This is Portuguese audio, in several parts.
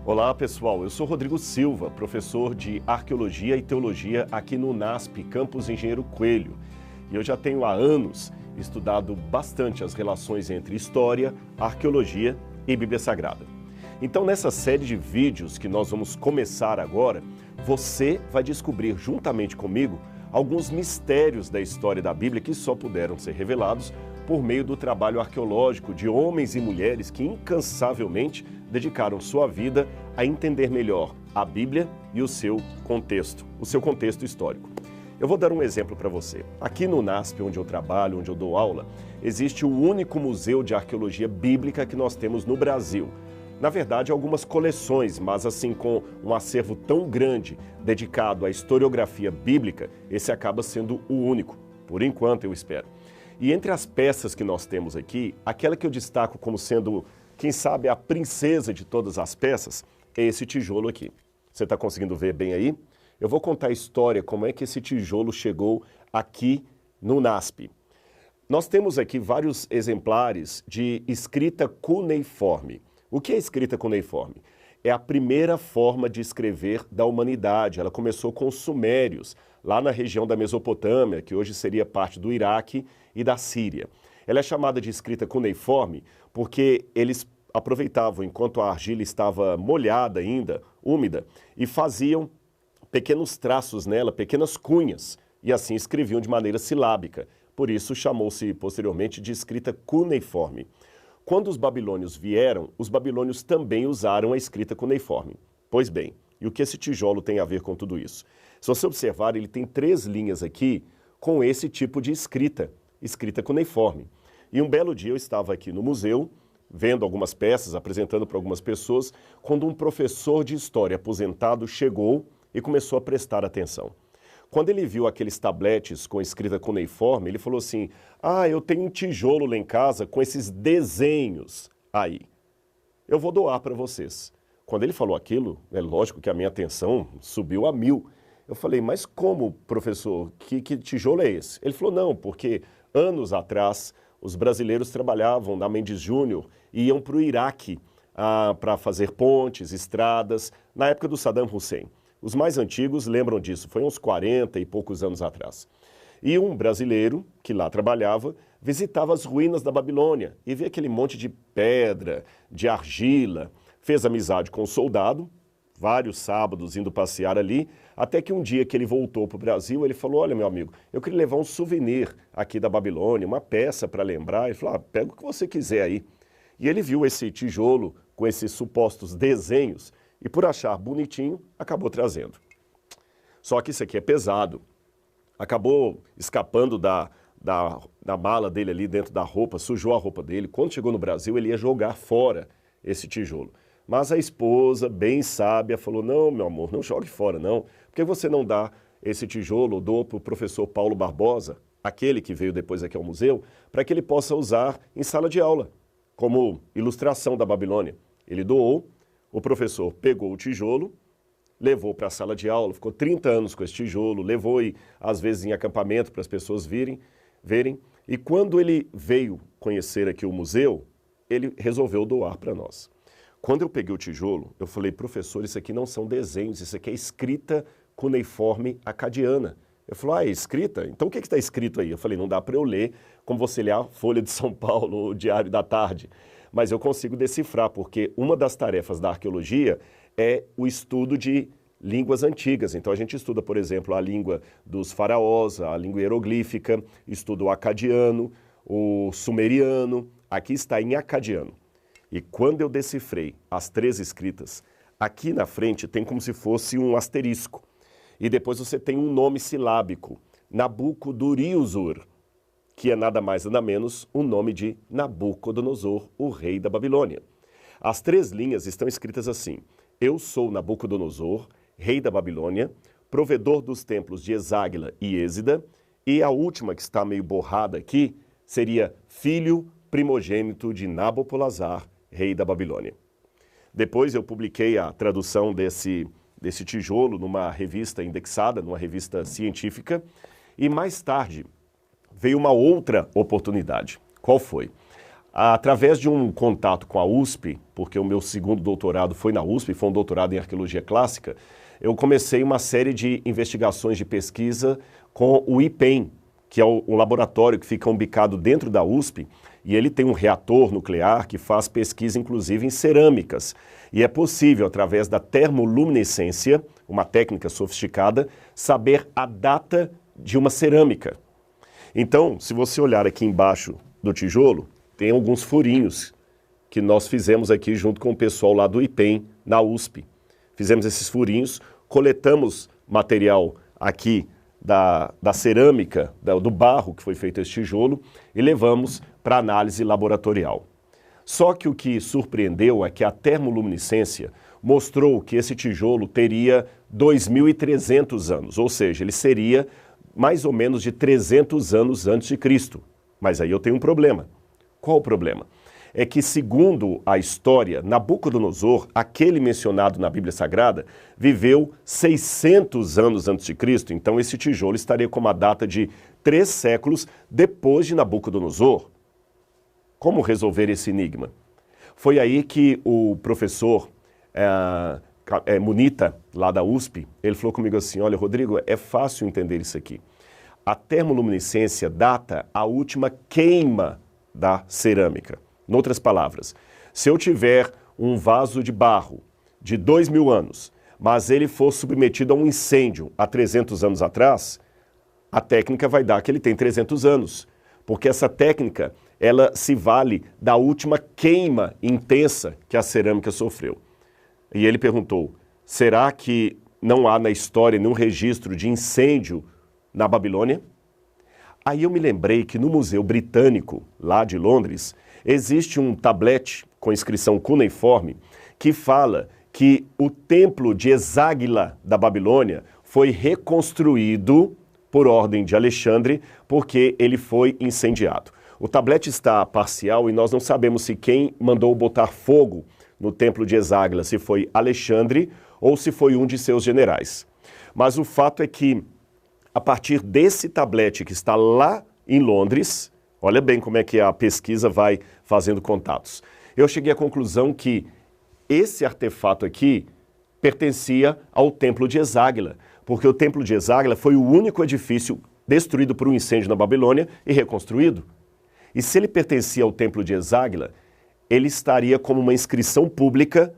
Olá pessoal, eu sou Rodrigo Silva, professor de Arqueologia e Teologia aqui no UNASP, Campus Engenheiro Coelho. E eu já tenho há anos estudado bastante as relações entre história, arqueologia e Bíblia Sagrada. Então nessa série de vídeos que nós vamos começar agora, você vai descobrir juntamente comigo alguns mistérios da história da Bíblia que só puderam ser revelados por meio do trabalho arqueológico de homens e mulheres que incansavelmente dedicaram sua vida a entender melhor a Bíblia e o seu contexto histórico. Eu vou dar um exemplo para você. Aqui no UNASP, onde eu trabalho, onde eu dou aula, existe o único museu de arqueologia bíblica que nós temos no Brasil. Na verdade, algumas coleções, mas assim com um acervo tão grande dedicado à historiografia bíblica, esse acaba sendo o único, por enquanto eu espero. E entre as peças que nós temos aqui, aquela que eu destaco como sendo, quem sabe, a princesa de todas as peças, é esse tijolo aqui. Você está conseguindo ver bem aí? Eu vou contar a história, como é que esse tijolo chegou aqui no UNASP. Nós temos aqui vários exemplares de escrita cuneiforme. O que é escrita cuneiforme? É a primeira forma de escrever da humanidade. Ela começou com os sumérios, lá na região da Mesopotâmia, que hoje seria parte do Iraque e da Síria. Ela é chamada de escrita cuneiforme porque eles aproveitavam, enquanto a argila estava molhada ainda, úmida, e faziam pequenos traços nela, pequenas cunhas, e assim escreviam de maneira silábica. Por isso chamou-se posteriormente de escrita cuneiforme. Quando os babilônios vieram, os babilônios também usaram a escrita cuneiforme. Pois bem, e o que esse tijolo tem a ver com tudo isso? Se você observar, ele tem 3 linhas aqui com esse tipo de escrita cuneiforme. E um belo dia eu estava aqui no museu, vendo algumas peças, apresentando para algumas pessoas, quando um professor de história aposentado chegou e começou a prestar atenção. Quando ele viu aqueles tabletes com escrita cuneiforme, ele falou assim: eu tenho um tijolo lá em casa com esses desenhos aí. Eu vou doar para vocês. Quando ele falou aquilo, é lógico que a minha atenção subiu a 1000. Eu falei: mas como, professor? Que tijolo é esse? Ele falou: não, porque anos atrás os brasileiros trabalhavam na Mendes Júnior e iam para o Iraque para fazer pontes, estradas, na época do Saddam Hussein. Os mais antigos lembram disso, foi uns 40 e poucos anos atrás. E um brasileiro que lá trabalhava visitava as ruínas da Babilônia e via aquele monte de pedra, de argila, fez amizade com o soldado, vários sábados indo passear ali, até que um dia que ele voltou para o Brasil, ele falou: olha, meu amigo, eu queria levar um souvenir aqui da Babilônia, uma peça para lembrar. Ele falou: pega o que você quiser aí. E ele viu esse tijolo com esses supostos desenhos e, por achar bonitinho, acabou trazendo. Só que isso aqui é pesado. Acabou escapando da mala dele ali dentro da roupa, sujou a roupa dele. Quando chegou no Brasil, ele ia jogar fora esse tijolo. Mas a esposa, bem sábia, falou: não, meu amor, não jogue fora, não. Por que você não dá esse tijolo, ou doa para o professor Paulo Barbosa, aquele que veio depois aqui ao museu, para que ele possa usar em sala de aula, como ilustração da Babilônia? Ele doou, o professor pegou o tijolo, levou para a sala de aula, ficou 30 anos com esse tijolo, levou às vezes em acampamento para as pessoas verem. E quando ele veio conhecer aqui o museu, ele resolveu doar para nós. Quando eu peguei o tijolo, eu falei: professor, isso aqui não são desenhos, isso aqui é escrita cuneiforme acadiana. Ele falou: é escrita? Então o que está escrito aí? Eu falei: não dá para eu ler como você lê a Folha de São Paulo, o Diário da Tarde. Mas eu consigo decifrar, porque uma das tarefas da arqueologia é o estudo de línguas antigas. Então a gente estuda, por exemplo, a língua dos faraós, a língua hieroglífica, estuda o acadiano, o sumeriano. Aqui está em acadiano. E quando eu decifrei as 3 escritas, aqui na frente tem como se fosse um asterisco. E depois você tem um nome silábico, Nabucodonosor, que é nada mais nada menos o nome de Nabucodonosor, o rei da Babilônia. As 3 linhas estão escritas assim: eu sou Nabucodonosor, rei da Babilônia, provedor dos templos de Eságuila e Êsida, e a última, que está meio borrada aqui, seria filho primogênito de Nabopolassar, rei da Babilônia. Depois eu publiquei a tradução desse tijolo numa revista indexada, numa revista científica, e mais tarde veio uma outra oportunidade. Qual foi? Através de um contato com a USP, porque o meu segundo doutorado foi na USP, foi um doutorado em arqueologia clássica, eu comecei uma série de investigações de pesquisa com o IPEM, que é um laboratório que fica umbicado dentro da USP, e ele tem um reator nuclear que faz pesquisa inclusive em cerâmicas. E é possível, através da termoluminescência, uma técnica sofisticada, saber a data de uma cerâmica. Então, se você olhar aqui embaixo do tijolo, tem alguns furinhos que nós fizemos aqui junto com o pessoal lá do IPEM, na USP. Fizemos esses furinhos, coletamos material aqui da cerâmica, do barro que foi feito esse tijolo e levamos para análise laboratorial. Só que o que surpreendeu é que a termoluminescência mostrou que esse tijolo teria 2.300 anos, ou seja, ele seria mais ou menos de 300 anos antes de Cristo. Mas aí eu tenho um problema. Qual o problema? É que, segundo a história, Nabucodonosor, aquele mencionado na Bíblia Sagrada, viveu 600 anos antes de Cristo. Então esse tijolo estaria com uma data de 3 séculos depois de Nabucodonosor. Como resolver esse enigma? Foi aí que o professor Munita, lá da USP, ele falou comigo assim, olha, Rodrigo, é fácil entender isso aqui. A termoluminescência data a última queima da cerâmica. Em outras palavras, se eu tiver um vaso de barro de 2.000 anos, mas ele for submetido a um incêndio há 300 anos atrás, a técnica vai dar que ele tem 300 anos, porque essa técnica, ela se vale da última queima intensa que a cerâmica sofreu. E ele perguntou, será que não há na história nenhum registro de incêndio na Babilônia? Aí eu me lembrei que no Museu Britânico, lá de Londres, existe um tablete com inscrição cuneiforme que fala que o templo de Eságila da Babilônia foi reconstruído por ordem de Alexandre porque ele foi incendiado. O tablete está parcial e nós não sabemos se quem mandou botar fogo no templo de Eságila, se foi Alexandre ou se foi um de seus generais. Mas o fato é que, a partir desse tablete que está lá em Londres, olha bem como é que a pesquisa vai fazendo contatos. Eu cheguei à conclusão que esse artefato aqui pertencia ao templo de Eságila, porque o templo de Eságila foi o único edifício destruído por um incêndio na Babilônia e reconstruído. E se ele pertencia ao templo de Eságila, ele estaria como uma inscrição pública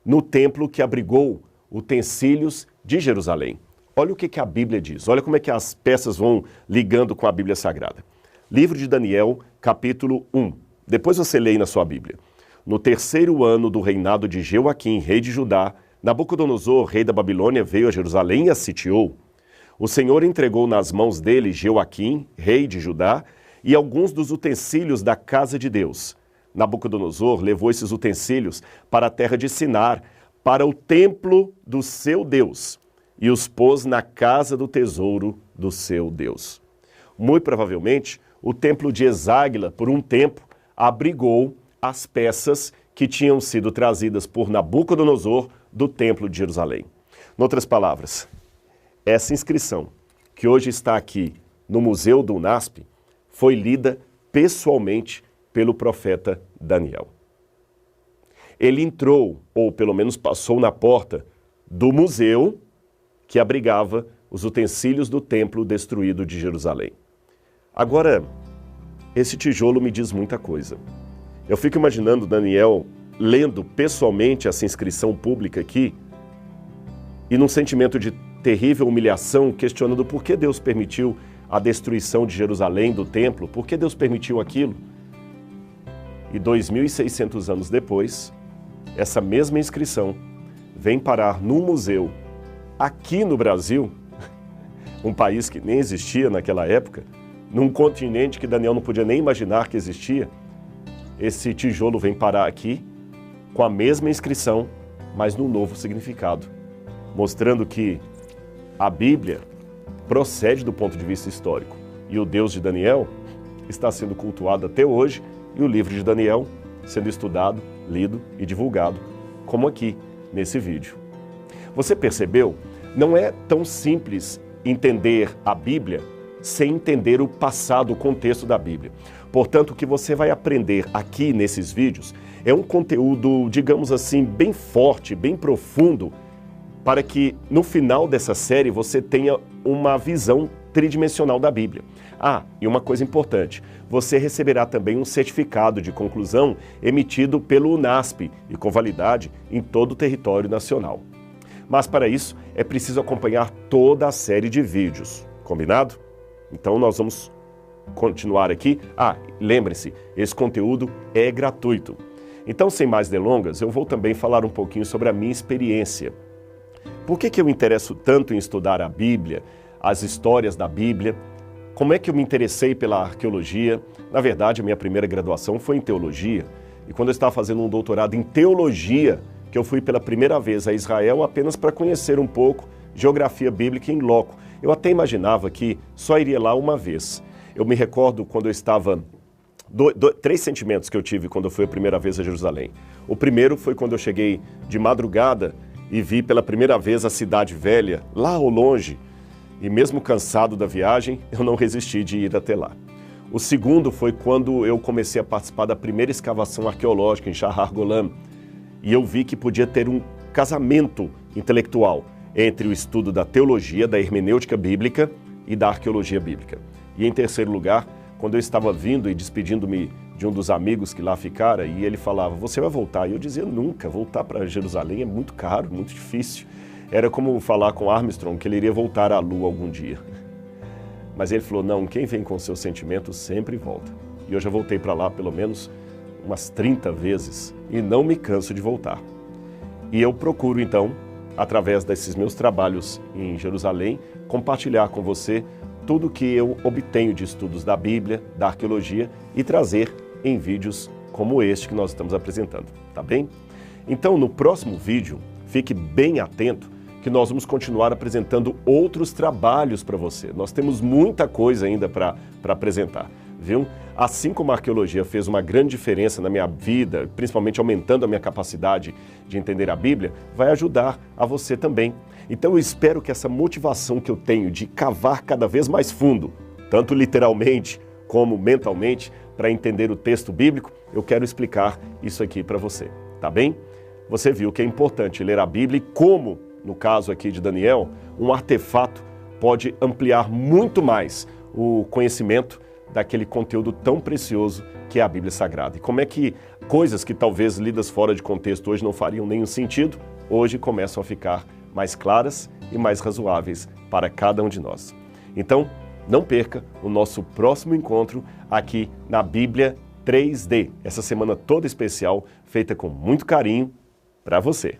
no templo que abrigou utensílios de Jerusalém. Olha o que a Bíblia diz, olha como é que as peças vão ligando com a Bíblia Sagrada. Livro de Daniel, capítulo 1. Depois você lê aí na sua Bíblia. No 3º ano do reinado de Jeoaquim, rei de Judá, Nabucodonosor, rei da Babilônia, veio a Jerusalém e a sitiou. O Senhor entregou nas mãos dele Jeoaquim, rei de Judá, e alguns dos utensílios da casa de Deus. Nabucodonosor levou esses utensílios para a terra de Sinar, para o templo do seu Deus, e os pôs na casa do tesouro do seu Deus. Muito provavelmente, o templo de Eságila, por um tempo, abrigou as peças que tinham sido trazidas por Nabucodonosor do templo de Jerusalém. Em outras palavras, essa inscrição, que hoje está aqui no Museu do UNASP, foi lida pessoalmente pelo profeta Daniel. Ele entrou, ou pelo menos passou na porta, do museu que abrigava os utensílios do templo destruído de Jerusalém. Agora, esse tijolo me diz muita coisa. Eu fico imaginando Daniel lendo pessoalmente essa inscrição pública aqui e num sentimento de terrível humilhação, questionando por que Deus permitiu a destruição de Jerusalém, do templo, por que Deus permitiu aquilo? E 2.600 anos depois, essa mesma inscrição vem parar num museu aqui no Brasil, um país que nem existia naquela época, num continente que Daniel não podia nem imaginar que existia. Esse tijolo vem parar aqui com a mesma inscrição, mas num novo significado, mostrando que a Bíblia procede do ponto de vista histórico e o Deus de Daniel está sendo cultuado até hoje e o livro de Daniel sendo estudado, lido e divulgado, como aqui nesse vídeo. Você percebeu? Não é tão simples entender a Bíblia sem entender o passado, o contexto da Bíblia. Portanto, o que você vai aprender aqui nesses vídeos é um conteúdo, digamos assim, bem forte, bem profundo, para que no final dessa série você tenha uma visão tridimensional da Bíblia. Ah, e uma coisa importante, você receberá também um certificado de conclusão emitido pelo UNASP e com validade em todo o território nacional. Mas para isso é preciso acompanhar toda a série de vídeos, combinado? Então nós vamos continuar aqui. Ah, lembre-se, esse conteúdo é gratuito. Então, sem mais delongas, eu vou também falar um pouquinho sobre a minha experiência. Por que eu me interesso tanto em estudar a Bíblia, as histórias da Bíblia? Como é que eu me interessei pela arqueologia? Na verdade, a minha primeira graduação foi em teologia. E quando eu estava fazendo um doutorado em teologia, que eu fui pela primeira vez a Israel apenas para conhecer um pouco geografia bíblica em loco. Eu até imaginava que só iria lá uma vez. Eu me recordo quando eu estava... Três sentimentos que eu tive quando eu fui a primeira vez a Jerusalém. O primeiro foi quando eu cheguei de madrugada e vi pela primeira vez a cidade velha, lá ao longe. E mesmo cansado da viagem, eu não resisti de ir até lá. O segundo foi quando eu comecei a participar da primeira escavação arqueológica em Shahar Golan. E eu vi que podia ter um casamento intelectual entre o estudo da teologia, da hermenêutica bíblica e da arqueologia bíblica. E em terceiro lugar, quando eu estava vindo e despedindo-me de um dos amigos que lá ficara, e ele falava, você vai voltar? E eu dizia, nunca, voltar para Jerusalém é muito caro, muito difícil. Era como falar com Armstrong que ele iria voltar à Lua algum dia. Mas ele falou, não, quem vem com seus sentimentos sempre volta. E eu já voltei para lá pelo menos umas 30 vezes e não me canso de voltar. E eu procuro então, através desses meus trabalhos em Jerusalém, compartilhar com você tudo que eu obtenho de estudos da Bíblia, da arqueologia e trazer em vídeos como este que nós estamos apresentando, tá bem? Então, no próximo vídeo, fique bem atento que nós vamos continuar apresentando outros trabalhos para você. Nós temos muita coisa ainda para apresentar, viu? Assim como a arqueologia fez uma grande diferença na minha vida, principalmente aumentando a minha capacidade de entender a Bíblia, vai ajudar a você também. Então eu espero que essa motivação que eu tenho de cavar cada vez mais fundo, tanto literalmente como mentalmente, para entender o texto bíblico, eu quero explicar isso aqui para você, tá bem? Você viu que é importante ler a Bíblia e como, no caso aqui de Daniel, um artefato pode ampliar muito mais o conhecimento daquele conteúdo tão precioso que é a Bíblia Sagrada. E como é que coisas que talvez lidas fora de contexto hoje não fariam nenhum sentido, hoje começam a ficar mais claras e mais razoáveis para cada um de nós. Então, não perca o nosso próximo encontro aqui na Bíblia 3D, essa semana toda especial, feita com muito carinho para você.